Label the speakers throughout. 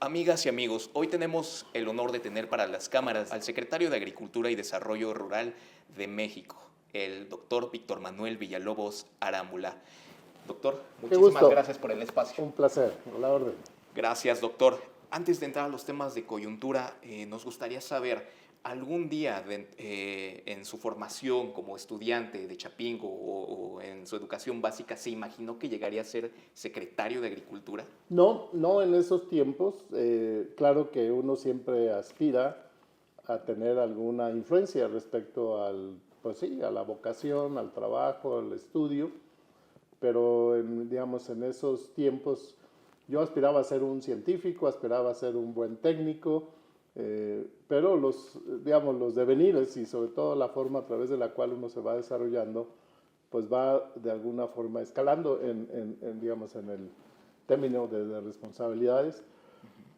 Speaker 1: Amigas y amigos, hoy tenemos el honor de tener para las cámaras al secretario de Agricultura y Desarrollo Rural de México, el doctor Víctor Manuel Villalobos Arámbula. Doctor,
Speaker 2: Qué
Speaker 1: muchísimas
Speaker 2: gusto,
Speaker 1: gracias por el espacio.
Speaker 2: un placer, a la orden.
Speaker 1: Gracias, doctor. Antes de entrar a los temas de coyuntura, nos gustaría saber, ¿algún día en su formación como estudiante de Chapingo o en su educación básica se imaginó que llegaría a ser secretario de Agricultura?
Speaker 2: No en esos tiempos. Claro que uno siempre aspira a tener alguna influencia respecto pues sí, a la vocación, al trabajo, al estudio, pero digamos, en esos tiempos yo aspiraba a ser un científico, aspiraba a ser un buen técnico, pero digamos, los devenires y sobre todo la forma a través de la cual uno se va desarrollando, pues va de alguna forma escalando digamos, en el término de responsabilidades,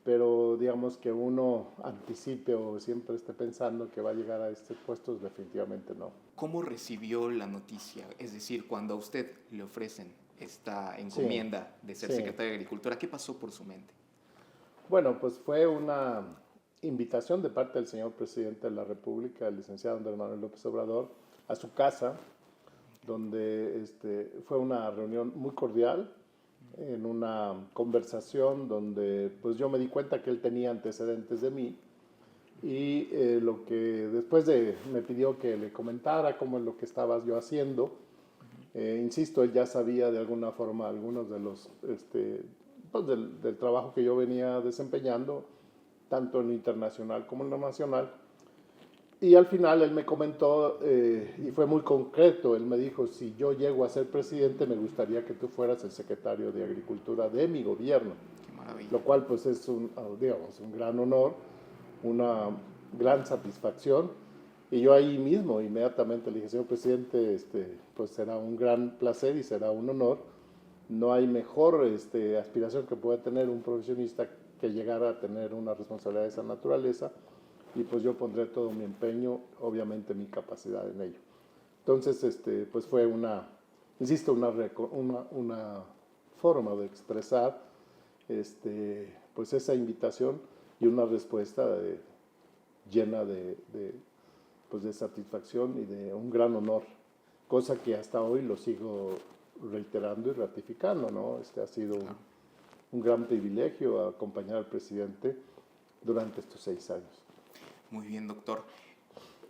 Speaker 2: pero digamos que uno anticipe o siempre esté pensando que va a llegar a este puesto, definitivamente no.
Speaker 1: ¿Cómo recibió la noticia? Es decir, cuando a usted le ofrecen esta
Speaker 2: Sí,
Speaker 1: encomienda de ser
Speaker 2: sí.
Speaker 1: secretario de Agricultura, ¿qué pasó por su mente?
Speaker 2: Bueno, pues fue una invitación de parte del señor presidente de la República, el licenciado Andrés Manuel López Obrador, a su casa, donde fue una reunión muy cordial, en una conversación donde pues yo me di cuenta que él tenía antecedentes de mí y lo que después me pidió que le comentara cómo es lo que estaba yo haciendo. Insisto, él ya sabía de alguna forma algunos de los pues del trabajo que yo venía desempeñando, tanto en lo internacional como en lo nacional. Y al final él me comentó, y fue muy concreto, él me dijo, si yo llego a ser presidente, me gustaría que tú fueras el secretario de Agricultura de mi gobierno,
Speaker 1: Qué maravilla.
Speaker 2: lo cual pues es digamos, un gran honor, una gran satisfacción. Y yo ahí mismo inmediatamente le dije, señor presidente, pues será un gran placer y será un honor. No hay mejor aspiración que pueda tener un profesionista que llegar a tener una responsabilidad de esa naturaleza, y pues yo pondré todo mi empeño, obviamente mi capacidad en ello. Entonces, pues fue insisto, una forma de expresar pues esa invitación y una respuesta llena pues de satisfacción y de un gran honor, cosa que hasta hoy lo sigo reiterando y ratificando, ¿no? Ha sido un gran privilegio acompañar al presidente durante estos 6 años.
Speaker 1: Muy bien, doctor.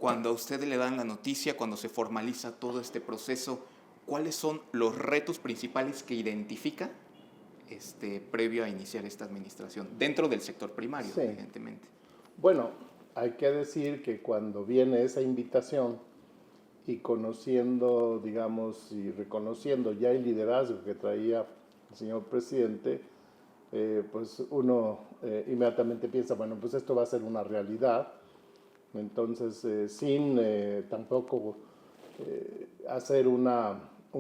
Speaker 1: Cuando a usted le dan la noticia, cuando se formaliza todo este proceso, ¿cuáles son los retos principales que identifica previo a iniciar esta administración? Dentro del sector primario,
Speaker 2: Sí.
Speaker 1: evidentemente.
Speaker 2: Bueno, hay que decir que cuando viene esa invitación y conociendo, digamos, y reconociendo ya el liderazgo que traía el señor presidente, pues uno inmediatamente piensa, bueno, pues esto va a ser una realidad. Entonces, sin tampoco hacer un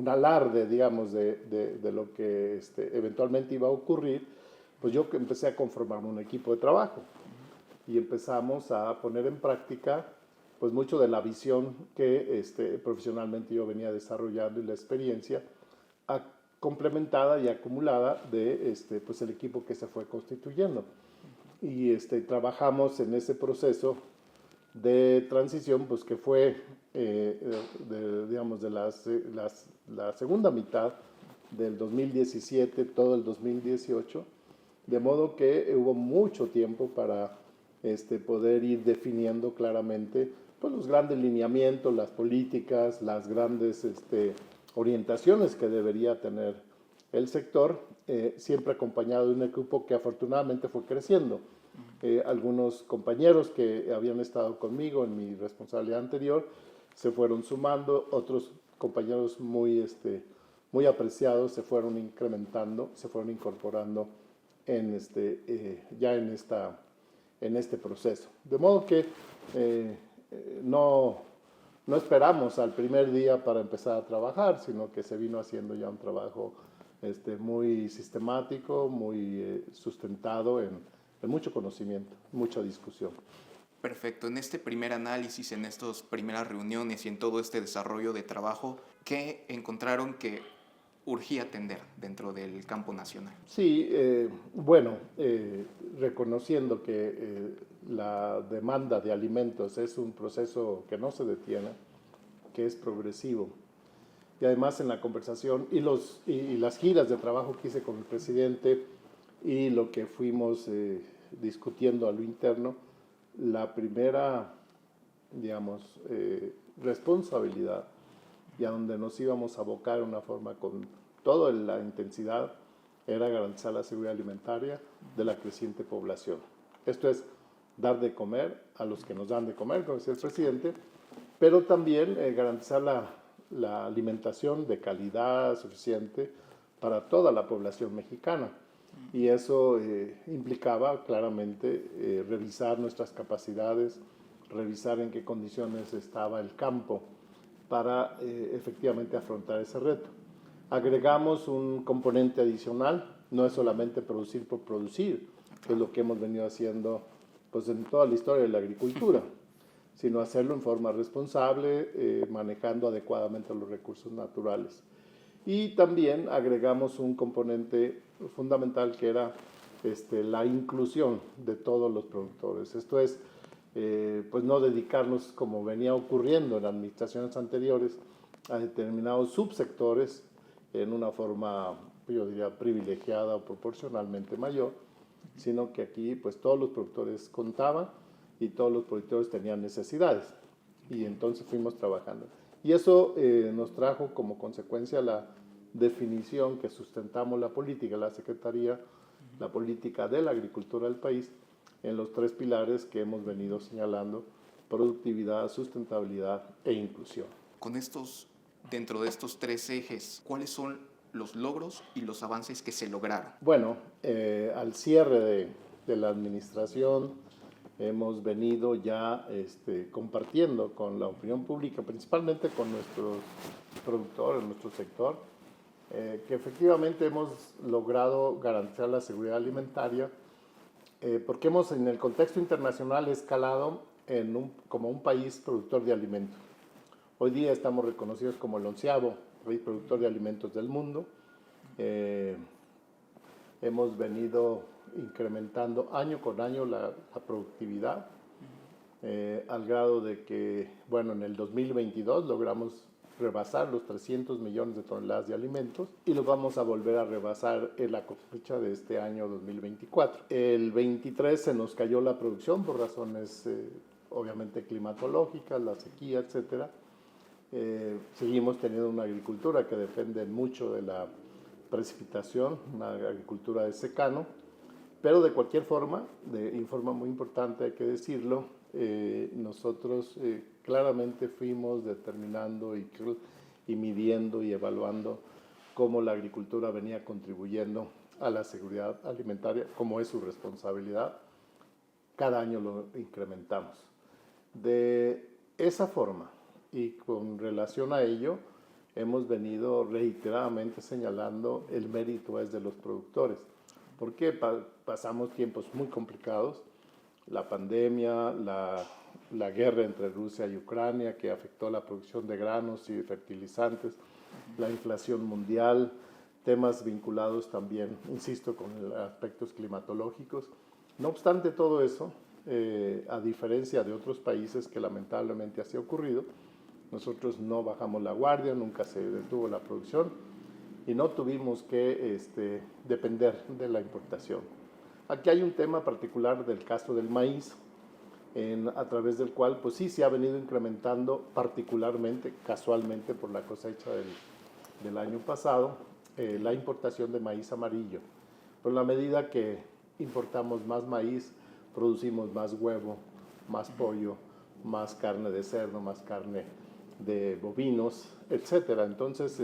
Speaker 2: alarde, digamos, de lo que eventualmente iba a ocurrir, pues yo empecé a conformar un equipo de trabajo y empezamos a poner en práctica pues mucho de la visión que profesionalmente yo venía desarrollando y la experiencia complementada y acumulada de pues el equipo que se fue constituyendo. Y trabajamos en ese proceso de transición, pues que fue, digamos, de la segunda mitad del 2017, todo el 2018, de modo que hubo mucho tiempo para poder ir definiendo claramente pues, los grandes lineamientos, las políticas, las grandes orientaciones que debería tener el sector, siempre acompañado de un equipo que afortunadamente fue creciendo. Algunos compañeros que habían estado conmigo en mi responsabilidad anterior se fueron sumando, otros compañeros muy apreciados se fueron incrementando, se fueron incorporando ya en este proceso. De modo que no esperamos al primer día para empezar a trabajar, sino que se vino haciendo ya un trabajo muy sistemático, muy sustentado en mucho conocimiento, mucha discusión.
Speaker 1: Perfecto. En este primer análisis, en estas primeras reuniones y en todo este desarrollo de trabajo, ¿qué encontraron que urgía atender dentro del campo nacional?
Speaker 2: Sí, bueno, reconociendo que la demanda de alimentos es un proceso que no se detiene, que es progresivo. Y además en la conversación y las giras de trabajo que hice con el presidente y lo que fuimos discutiendo a lo interno, la primera, digamos, responsabilidad y a donde nos íbamos a abocar de una forma con toda la intensidad era garantizar la seguridad alimentaria de la creciente población. Esto es dar de comer a los que nos dan de comer, como decía el presidente, pero también garantizar la alimentación de calidad suficiente para toda la población mexicana. Y eso implicaba claramente revisar nuestras capacidades, revisar en qué condiciones estaba el campo para efectivamente afrontar ese reto. Agregamos un componente adicional, no es solamente producir por producir, que es lo que hemos venido haciendo pues, en toda la historia de la agricultura, sino hacerlo en forma responsable, manejando adecuadamente los recursos naturales. Y también agregamos un componente fundamental que era la inclusión de todos los productores. Esto es, pues no dedicarnos, como venía ocurriendo en administraciones anteriores, a determinados subsectores en una forma, yo diría, privilegiada o proporcionalmente mayor, sino que aquí pues todos los productores contaban y todos los productores tenían necesidades. Y entonces fuimos trabajando. Y eso nos trajo como consecuencia la definición que sustentamos la política, la Secretaría, la política de la agricultura del país, en los 3 pilares que hemos venido señalando: productividad, sustentabilidad e inclusión.
Speaker 1: Dentro de estos 3 ejes, ¿cuáles son los logros y los avances que se lograron?
Speaker 2: Bueno, al cierre de la administración hemos venido ya compartiendo con la opinión pública, principalmente con nuestros productores, nuestro sector, que efectivamente hemos logrado garantizar la seguridad alimentaria, porque hemos en el contexto internacional escalado como un país productor de alimentos. Hoy día estamos reconocidos como el 11º país productor de alimentos del mundo. Hemos venido incrementando año con año la productividad, al grado de que, bueno, en el 2022 logramos rebasar los 300 millones de toneladas de alimentos y lo vamos a volver a rebasar en la cosecha de este año 2024. El 23 se nos cayó la producción por razones obviamente climatológicas, la sequía, etcétera. Seguimos teniendo una agricultura que depende mucho de la precipitación, una agricultura de secano, pero de cualquier forma, en forma muy importante hay que decirlo, nosotros claramente fuimos determinando y midiendo y evaluando cómo la agricultura venía contribuyendo a la seguridad alimentaria, como es su responsabilidad. Cada año lo incrementamos. De esa forma y con relación a ello, hemos venido reiteradamente señalando el mérito es de los productores. Porque pasamos tiempos muy complicados, la pandemia, la guerra entre Rusia y Ucrania que afectó la producción de granos y de fertilizantes, la inflación mundial, temas vinculados también, insisto, con aspectos climatológicos. No obstante todo eso, a diferencia de otros países que lamentablemente así ha ocurrido, nosotros no bajamos la guardia, nunca se detuvo la producción y no tuvimos que depender de la importación. Aquí hay un tema particular del caso del maíz, a través del cual pues sí se ha venido incrementando particularmente, casualmente por la cosecha del año pasado, la importación de maíz amarillo. Por la medida que importamos más maíz, producimos más huevo, más pollo, más carne de cerdo, más carne de bovinos, etcétera. Entonces,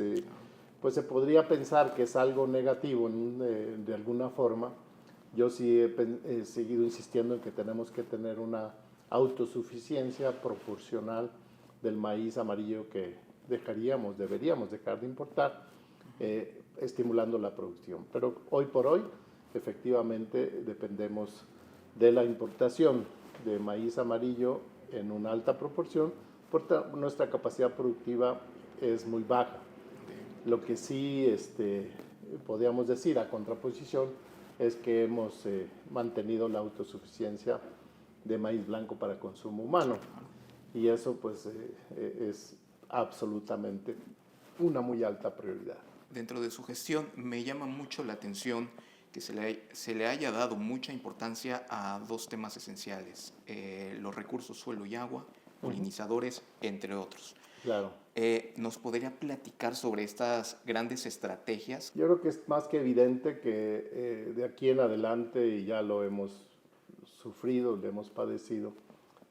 Speaker 2: pues se podría pensar que es algo negativo de alguna forma. Yo sí he seguido insistiendo en que tenemos que tener una autosuficiencia proporcional del maíz amarillo que deberíamos dejar de importar, estimulando la producción. Pero hoy por hoy, efectivamente, dependemos de la importación de maíz amarillo en una alta proporción, porque nuestra capacidad productiva es muy baja. Lo que sí podríamos decir a contraposición es que hemos mantenido la autosuficiencia de maíz blanco para consumo humano, y eso pues es absolutamente una muy alta prioridad.
Speaker 1: Dentro de su gestión me llama mucho la atención que se le haya dado mucha importancia a dos temas esenciales, los recursos suelo y agua, polinizadores, entre otros.
Speaker 2: Claro.
Speaker 1: ¿Nos podría platicar sobre estas grandes estrategias?
Speaker 2: Yo creo que es más que evidente que de aquí en adelante, y ya lo hemos sufrido, lo hemos padecido,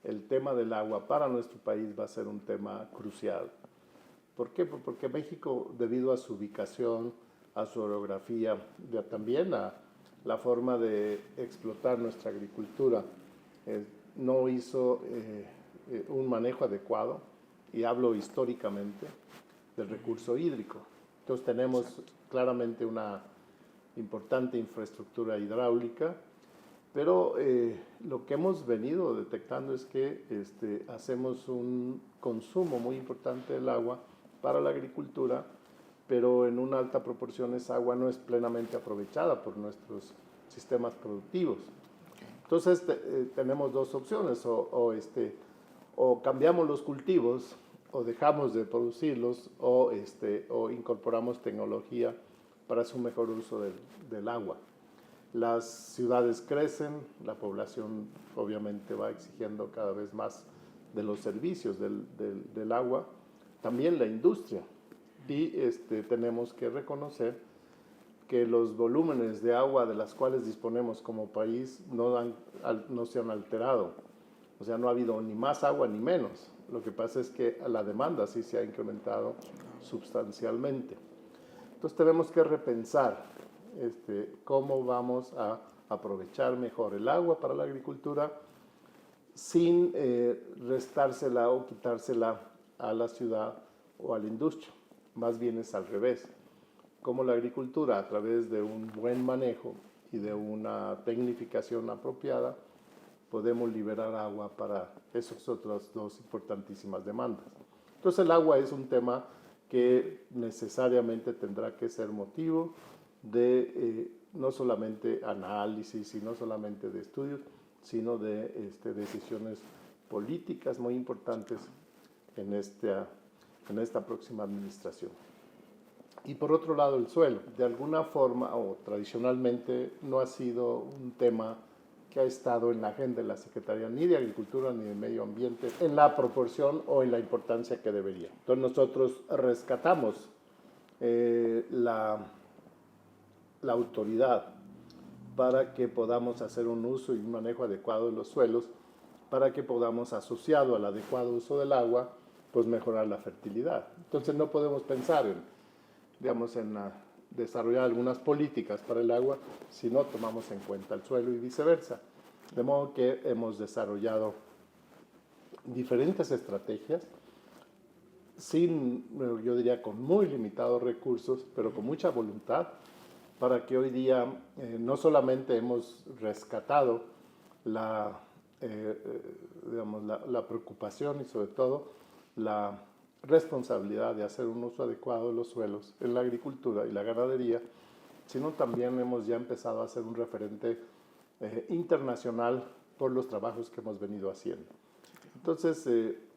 Speaker 2: el tema del agua para nuestro país va a ser un tema crucial. ¿Por qué? Porque México, debido a su ubicación, a su orografía, también a la forma de explotar nuestra agricultura, no hizo un manejo adecuado, y hablo históricamente, del recurso hídrico. Entonces tenemos claramente una importante infraestructura hidráulica, pero lo que hemos venido detectando es que hacemos un consumo muy importante del agua para la agricultura, pero en una alta proporción esa agua no es plenamente aprovechada por nuestros sistemas productivos. Entonces tenemos dos opciones, o cambiamos los cultivos, o dejamos de producirlos, o incorporamos tecnología para su mejor uso del agua. Las ciudades crecen, la población obviamente va exigiendo cada vez más de los servicios del agua, también la industria, y tenemos que reconocer que los volúmenes de agua de las cuales disponemos como país no se han alterado. O sea, no ha habido ni más agua ni menos. Lo que pasa es que la demanda sí se ha incrementado sustancialmente. Entonces tenemos que repensar cómo vamos a aprovechar mejor el agua para la agricultura sin restársela o quitársela a la ciudad o a la industria. Más bien es al revés. Cómo la agricultura, a través de un buen manejo y de una tecnificación apropiada, podemos liberar agua para esas otras dos importantísimas demandas. Entonces el agua es un tema que necesariamente tendrá que ser motivo de no solamente análisis y no solamente de estudios, sino de decisiones políticas muy importantes en esta próxima administración. Y por otro lado, el suelo, de alguna forma o tradicionalmente no ha sido un tema que ha estado en la agenda de la Secretaría ni de Agricultura ni de Medio Ambiente en la proporción o en la importancia que debería. Entonces nosotros rescatamos la autoridad para que podamos hacer un uso y un manejo adecuado de los suelos, para que podamos, asociado al adecuado uso del agua, pues mejorar la fertilidad. Entonces no podemos pensar en desarrollar algunas políticas para el agua si no tomamos en cuenta el suelo y viceversa. De modo que hemos desarrollado diferentes estrategias yo diría, con muy limitados recursos, pero con mucha voluntad, para que hoy día no solamente hemos rescatado la preocupación y sobre todo la responsabilidad de hacer un uso adecuado de los suelos en la agricultura y la ganadería, sino también hemos ya empezado a ser un referente internacional por los trabajos que hemos venido haciendo. Entonces,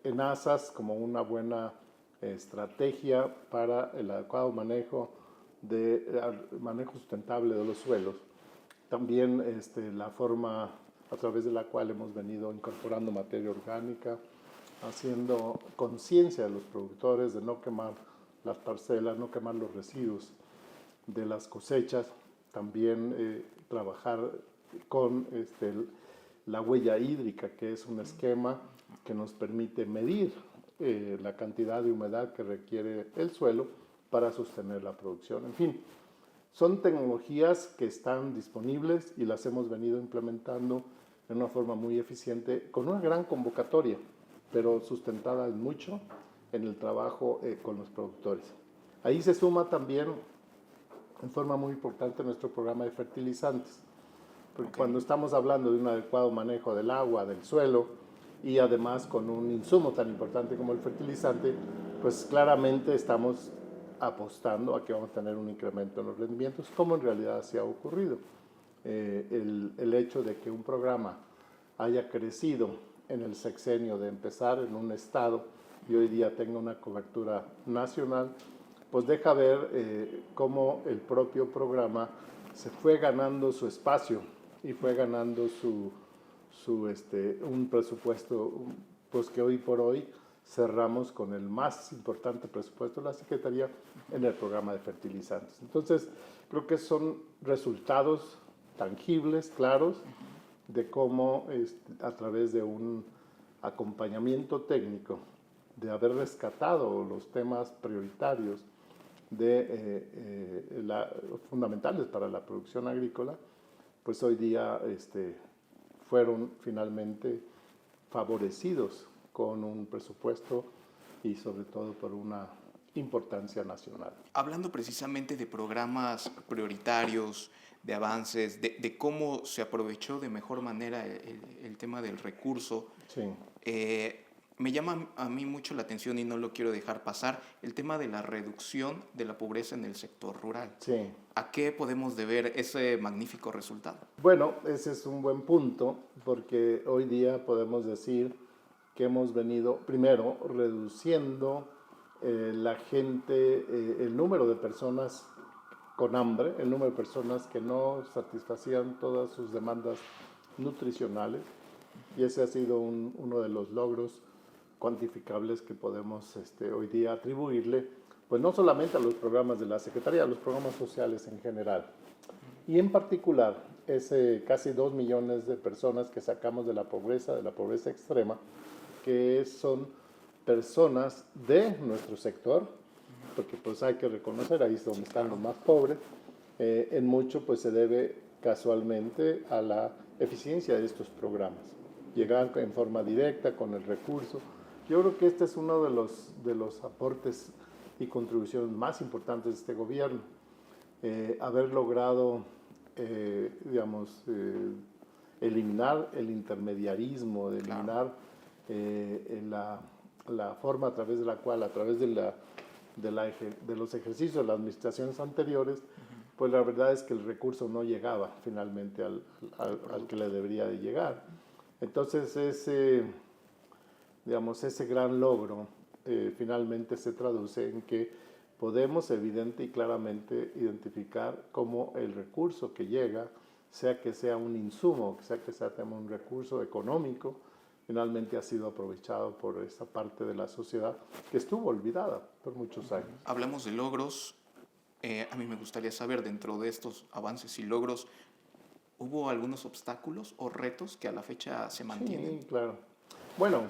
Speaker 2: ENASAS, como una buena estrategia para el adecuado manejo sustentable de los suelos, también la forma a través de la cual hemos venido incorporando materia orgánica, haciendo conciencia de los productores de no quemar las parcelas, no quemar los residuos de las cosechas, también trabajar con la huella hídrica, que es un esquema que nos permite medir la cantidad de humedad que requiere el suelo para sostener la producción. En fin, son tecnologías que están disponibles y las hemos venido implementando de una forma muy eficiente, con una gran convocatoria, pero sustentada en mucho en el trabajo con los productores. Ahí se suma también en forma muy importante nuestro programa de fertilizantes, porque cuando estamos hablando de un adecuado manejo del agua, del suelo, y además con un insumo tan importante como el fertilizante, pues claramente estamos apostando a que vamos a tener un incremento en los rendimientos, como en realidad se ha ocurrido. El hecho de que un programa haya crecido en el sexenio de empezar en un estado y hoy día tenga una cobertura nacional, pues deja ver cómo el propio programa se fue ganando su espacio y fue ganando un presupuesto, pues que hoy por hoy cerramos con el más importante presupuesto de la Secretaría en el programa de fertilizantes. Entonces, creo que son resultados tangibles, claros, de cómo a través de un acompañamiento técnico, de haber rescatado los temas prioritarios fundamentales para la producción agrícola, pues hoy día fueron finalmente favorecidos con un presupuesto y sobre todo por una importancia nacional.
Speaker 1: Hablando precisamente de programas prioritarios, de avances, de cómo se aprovechó de mejor manera el tema del recurso,
Speaker 2: Sí.
Speaker 1: Me llama a mí mucho la atención y no lo quiero dejar pasar, el tema de la reducción de la pobreza en el sector rural.
Speaker 2: Sí.
Speaker 1: ¿A qué podemos deber ese magnífico resultado?
Speaker 2: Bueno, ese es un buen punto porque hoy día podemos decir que hemos venido, primero, reduciendo la gente, el número de personas con hambre, el número de personas que no satisfacían todas sus demandas nutricionales, y ese ha sido uno de los logros cuantificables que podemos hoy día atribuirle, pues no solamente a los programas de la Secretaría, a los programas sociales en general. Y en particular, ese casi 2 millones de personas que sacamos de la pobreza extrema, que son personas de nuestro sector, porque pues hay que reconocer, ahí es donde están los más pobres, en mucho pues se debe casualmente a la eficiencia de estos programas. Llegar en forma directa con el recurso. Yo creo que este es uno de los aportes y contribuciones más importantes de este gobierno. Haber logrado, eliminar el intermediarismo, eliminar la forma a través de la cual, a través de los ejercicios de las administraciones anteriores, pues la verdad es que el recurso no llegaba finalmente al que le debería de llegar. Entonces ese gran logro finalmente se traduce en que podemos evidente y claramente identificar cómo el recurso que llega, sea que sea un insumo, sea que sea un recurso económico, finalmente ha sido aprovechado por esa parte de la sociedad que estuvo olvidada por muchos años.
Speaker 1: Hablamos de logros. A mí me gustaría saber, dentro de estos avances y logros, ¿hubo algunos obstáculos o retos que a la fecha se mantienen?
Speaker 2: Sí, claro. Bueno,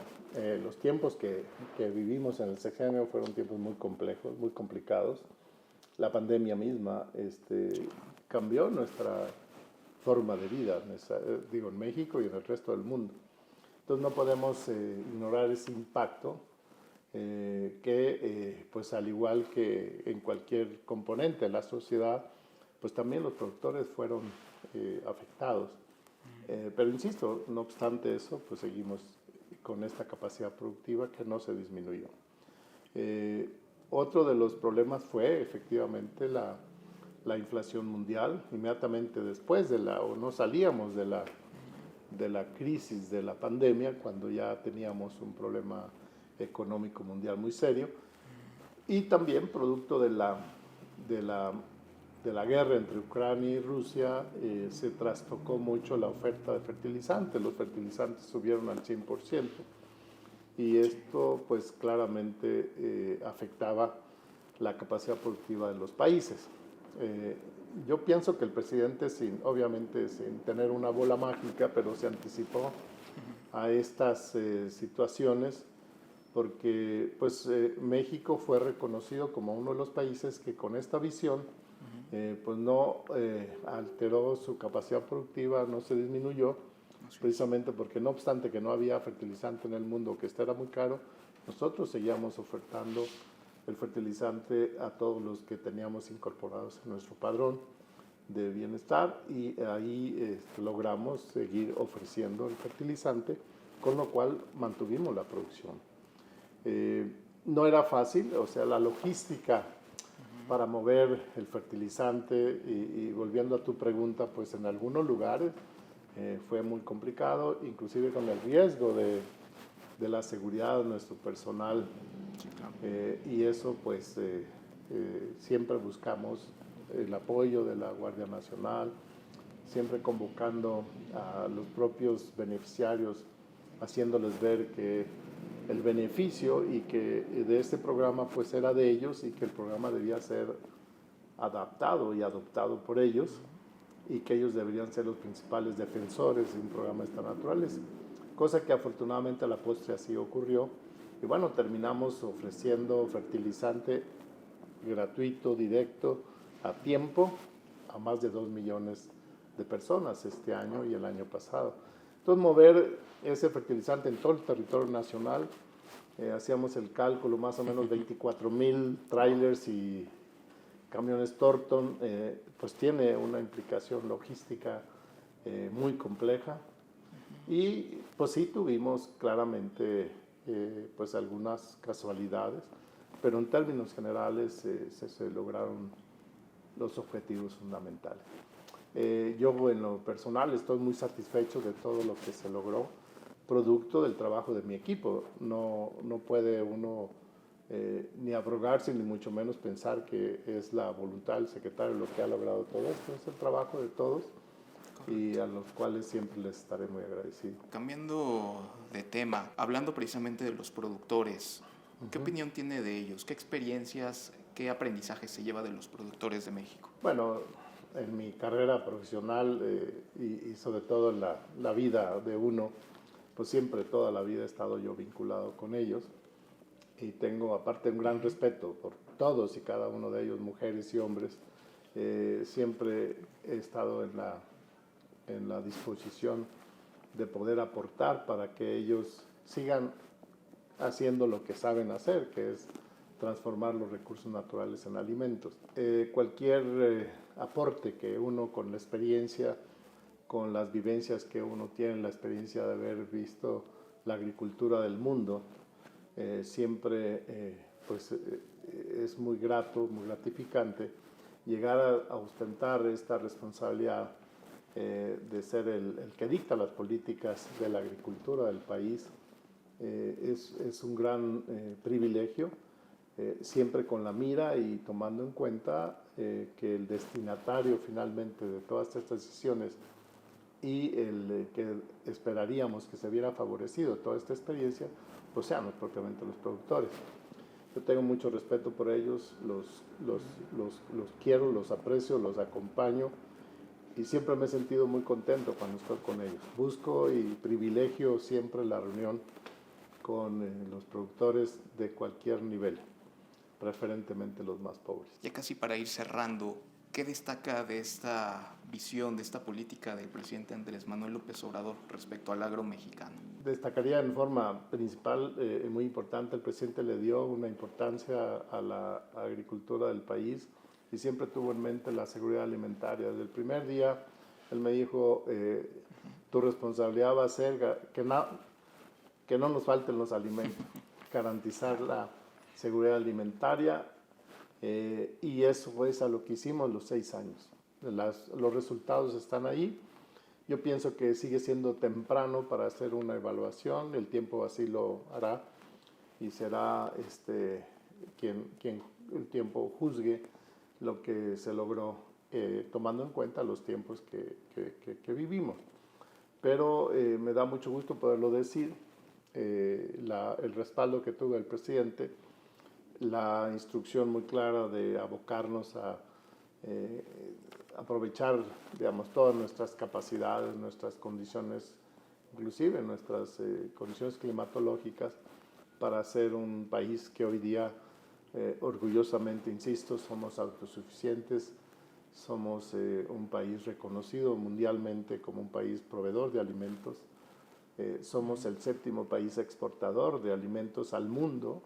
Speaker 2: los tiempos que vivimos en el sexenio fueron tiempos muy complejos, muy complicados. La pandemia misma cambió nuestra forma de vida, en México y en el resto del mundo. Entonces no podemos ignorar ese impacto que, pues al igual que en cualquier componente de la sociedad, pues también los productores fueron afectados. Pero insisto, no obstante eso, pues seguimos con esta capacidad productiva que no se disminuyó. Otro de los problemas fue efectivamente la inflación mundial. Inmediatamente después no salíamos de la crisis de la pandemia, cuando ya teníamos un problema económico mundial muy serio, y también producto de la guerra entre Ucrania y Rusia, se trastocó mucho la oferta de fertilizantes. Los fertilizantes subieron al 100%, y esto pues claramente afectaba la capacidad productiva de los países. Yo pienso que el presidente, obviamente sin tener una bola mágica, pero se anticipó a estas situaciones, porque pues México fue reconocido como uno de los países que con esta visión pues no alteró su capacidad productiva, no se disminuyó, precisamente porque no obstante que no había fertilizante en el mundo, que este era muy caro, nosotros seguíamos ofertando el fertilizante a todos los que teníamos incorporados en nuestro padrón de bienestar, y ahí logramos seguir ofreciendo el fertilizante, con lo cual mantuvimos la producción. No era fácil, o sea, la logística para mover el fertilizante y volviendo a tu pregunta, pues en algunos lugares fue muy complicado, inclusive con el riesgo de la seguridad de nuestro personal.
Speaker 1: Sí, claro.
Speaker 2: Y eso pues siempre buscamos el apoyo de la Guardia Nacional, siempre convocando a los propios beneficiarios, haciéndoles ver que el beneficio y que de este programa pues era de ellos y que el programa debía ser adaptado y adoptado por ellos y que ellos deberían ser los principales defensores de un programa de esta naturaleza, cosa que afortunadamente a la postre así ocurrió. Y bueno, terminamos ofreciendo fertilizante gratuito, directo, a tiempo, a más de 2 millones de personas este año y el año pasado. Entonces, mover ese fertilizante en todo el territorio nacional, hacíamos el cálculo, más o menos 24,000 trailers y camiones Thornton, pues tiene una implicación logística muy compleja. Y pues sí tuvimos claramente pues algunas casualidades, pero en términos generales se lograron los objetivos fundamentales. Yo en lo personal estoy muy satisfecho de todo lo que se logró, producto del trabajo de mi equipo. No puede uno ni abrogarse, ni mucho menos pensar que es la voluntad del secretario lo que ha logrado todo esto. Es el trabajo de todos. Correcto. Y a los cuales siempre les estaré muy agradecido.
Speaker 1: Cambiando de tema, hablando precisamente de los productores, ¿qué opinión tiene de ellos? ¿Qué experiencias, qué aprendizajes se lleva de los productores de México?
Speaker 2: Bueno, en mi carrera profesional y sobre todo en la vida de uno, pues siempre toda la vida he estado yo vinculado con ellos y tengo aparte un gran respeto por todos y cada uno de ellos, mujeres y hombres. Siempre he estado en la disposición de poder aportar para que ellos sigan haciendo lo que saben hacer, que es transformar los recursos naturales en alimentos. Cualquier aporte que uno con la experiencia, con las vivencias que uno tiene, la experiencia de haber visto la agricultura del mundo, siempre pues, es muy grato, muy gratificante llegar a ostentar esta responsabilidad de ser el que dicta las políticas de la agricultura del país. Es un gran privilegio, siempre con la mira y tomando en cuenta que el destinatario finalmente de todas estas decisiones y el que esperaríamos que se viera favorecido toda esta experiencia, pues sean propiamente los productores. Yo tengo mucho respeto por ellos, los quiero, los aprecio, los acompaño y siempre me he sentido muy contento cuando estoy con ellos. Busco y privilegio siempre la reunión con los productores de cualquier nivel, preferentemente los más pobres.
Speaker 1: Ya casi para ir cerrando, ¿qué destaca de esta visión, de esta política del presidente Andrés Manuel López Obrador respecto al agro mexicano?
Speaker 2: Destacaría en forma principal, muy importante, el presidente le dio una importancia a la agricultura del país y siempre tuvo en mente la seguridad alimentaria. Desde el primer día, él me dijo, tu responsabilidad va a ser que no nos falten los alimentos, garantizar la seguridad alimentaria, y eso es a lo que hicimos los 6 años. Los resultados están ahí. Yo pienso que sigue siendo temprano para hacer una evaluación, el tiempo así lo hará y será quien el tiempo juzgue lo que se logró, tomando en cuenta los tiempos que vivimos. Pero me da mucho gusto poderlo decir, el respaldo que tuvo el presidente, la instrucción muy clara de abocarnos a aprovechar, digamos, todas nuestras capacidades, nuestras condiciones, inclusive nuestras condiciones climatológicas, para ser un país que hoy día, orgullosamente, insisto, somos autosuficientes, somos un país reconocido mundialmente como un país proveedor de alimentos, somos el 7º país exportador de alimentos al mundo,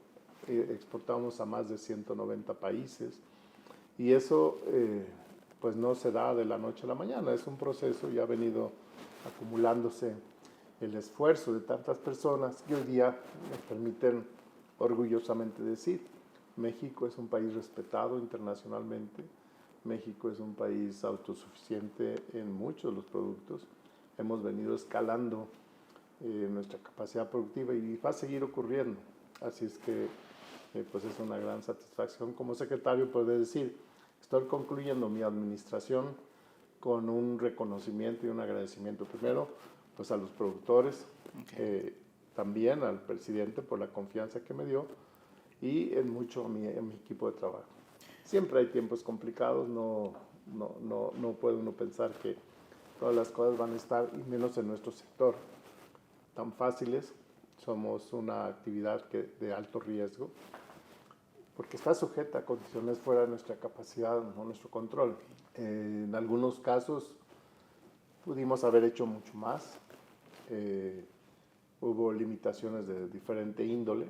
Speaker 2: exportamos a más de 190 países, y eso pues no se da de la noche a la mañana, es un proceso y ha venido acumulándose el esfuerzo de tantas personas que hoy día me permiten orgullosamente decir México es un país respetado internacionalmente. México es un país autosuficiente en muchos de los productos. Hemos venido escalando nuestra capacidad productiva y va a seguir ocurriendo. Así es que pues es una gran satisfacción como secretario poder decir, estoy concluyendo mi administración con un reconocimiento y un agradecimiento primero pues a los productores, también al presidente por la confianza que me dio y en mucho a mi equipo de trabajo. Siempre hay tiempos complicados, no puede uno pensar que todas las cosas van a estar, y menos en nuestro sector, tan fáciles. Somos una actividad de alto riesgo, porque está sujeta a condiciones fuera de nuestra capacidad o nuestro control. En algunos casos pudimos haber hecho mucho más. Hubo limitaciones de diferente índole,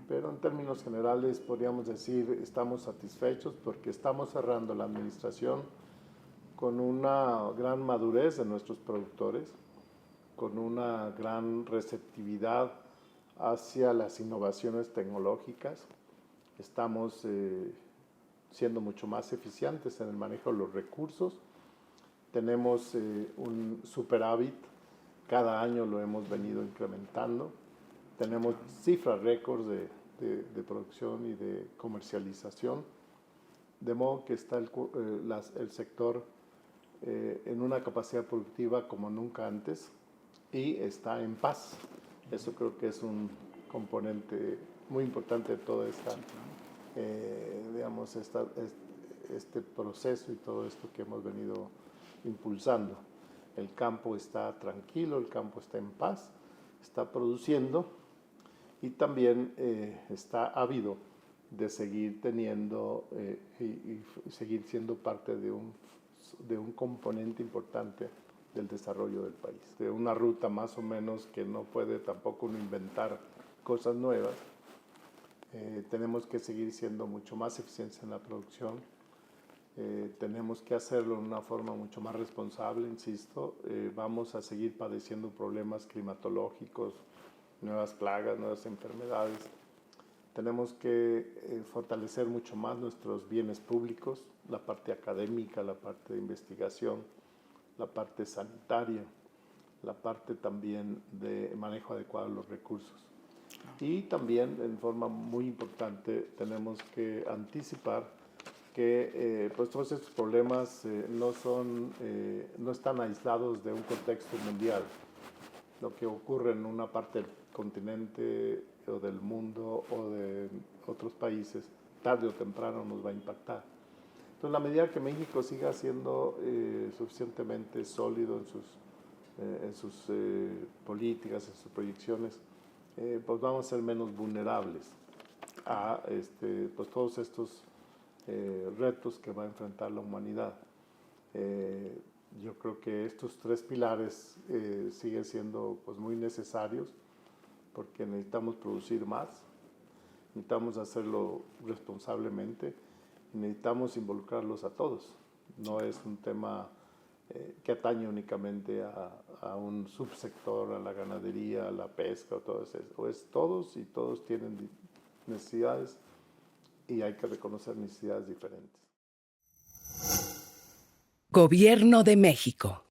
Speaker 2: pero en términos generales podríamos decir estamos satisfechos porque estamos cerrando la administración con una gran madurez de nuestros productores, con una gran receptividad hacia las innovaciones tecnológicas. Estamos siendo mucho más eficientes en el manejo de los recursos. Tenemos un superávit, cada año lo hemos venido incrementando. Tenemos cifras récords de producción y de comercialización, de modo que está el sector en una capacidad productiva como nunca antes y está en paz. Eso creo que es un componente muy importante de toda esta, digamos, este proceso y todo esto que hemos venido impulsando. El campo está tranquilo, el campo está en paz, está produciendo y también está ávido de seguir teniendo y seguir siendo parte de un componente importante del desarrollo del país. De una ruta más o menos que no puede tampoco uno inventar cosas nuevas. Tenemos que seguir siendo mucho más eficientes en la producción. Tenemos que hacerlo de una forma mucho más responsable, insisto. Vamos a seguir padeciendo problemas climatológicos, nuevas plagas, nuevas enfermedades. Tenemos que fortalecer mucho más nuestros bienes públicos, la parte académica, la parte de investigación, la parte sanitaria, la parte también de manejo adecuado de los recursos. Y también, en forma muy importante, tenemos que anticipar que pues todos estos problemas no están aislados de un contexto mundial. Lo que ocurre en una parte del continente o del mundo o de otros países, tarde o temprano nos va a impactar. Entonces, la medida que México siga siendo suficientemente sólido en sus políticas, en sus proyecciones, pues vamos a ser menos vulnerables a pues todos estos retos que va a enfrentar la humanidad. Yo creo que estos tres pilares siguen siendo pues, muy necesarios porque necesitamos producir más, necesitamos hacerlo responsablemente y necesitamos involucrarlos a todos. No es un tema que atañe únicamente a un subsector, a la ganadería, a la pesca, o todo eso. O es todos y todos tienen necesidades y hay que reconocer necesidades diferentes.
Speaker 3: Gobierno de México.